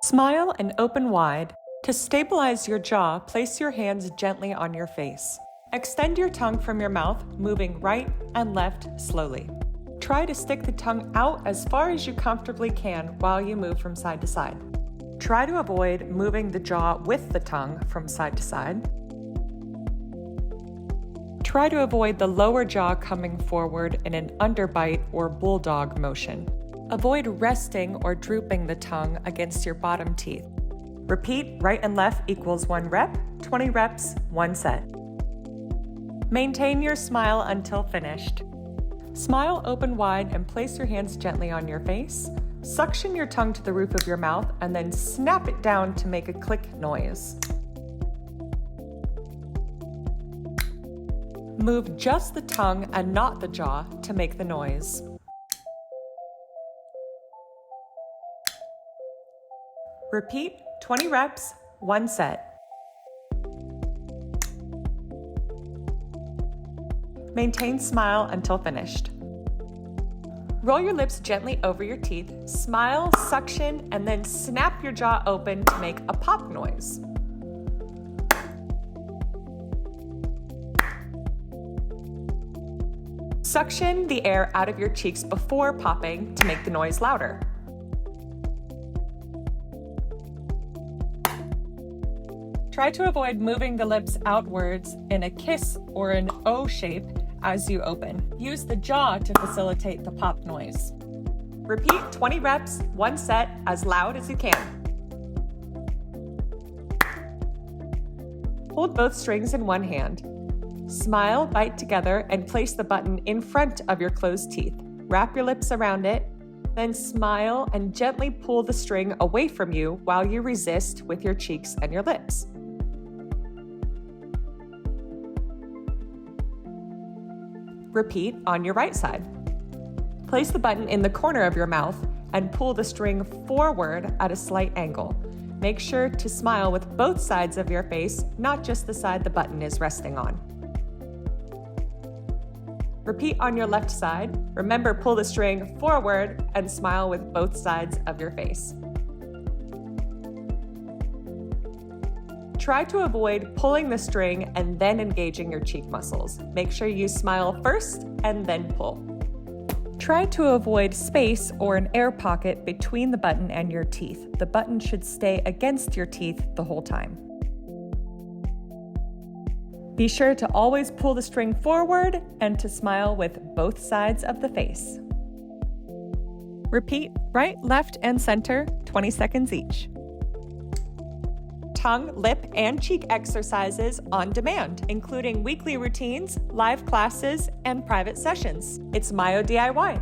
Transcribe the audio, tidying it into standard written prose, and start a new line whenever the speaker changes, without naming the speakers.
Smile and open wide. To stabilize your jaw, place your hands gently on your face. Extend your tongue from your mouth, moving right and left slowly. Try to stick the tongue out as far as you comfortably can while you move from side to side. Try to avoid moving the jaw with the tongue from side to side. Try to avoid the lower jaw coming forward in an underbite or bulldog motion. Avoid resting or drooping the tongue against your bottom teeth. Repeat right and left equals 1 rep, 20 reps, 1 set. Maintain your smile until finished. Smile open wide and place your hands gently on your face. Suction your tongue to the roof of your mouth and then snap it down to make a click noise. Move just the tongue and not the jaw to make the noise. Repeat 20 reps, 1 set. Maintain smile until finished. Roll your lips gently over your teeth, smile, suction, and then snap your jaw open to make a pop noise. Suction the air out of your cheeks before popping to make the noise louder. Try to avoid moving the lips outwards in a kiss or an O shape as you open. Use the jaw to facilitate the pop noise. Repeat 20 reps, 1 set, as loud as you can. Hold both strings in one hand. Smile, bite together, and place the button in front of your closed teeth. Wrap your lips around it, then smile and gently pull the string away from you while you resist with your cheeks and your lips. Repeat on your right side. Place the button in the corner of your mouth and pull the string forward at a slight angle. Make sure to smile with both sides of your face, not just the side the button is resting on. Repeat on your left side. Remember, pull the string forward and smile with both sides of your face. Try to avoid pulling the string and then engaging your cheek muscles. Make sure you smile first and then pull. Try to avoid space or an air pocket between the button and your teeth. The button should stay against your teeth the whole time. Be sure to always pull the string forward and to smile with both sides of the face. Repeat right, left, and center, 20 seconds each. Tongue, lip, and cheek exercises on demand, including weekly routines, live classes, and private sessions. It's Myo DIY.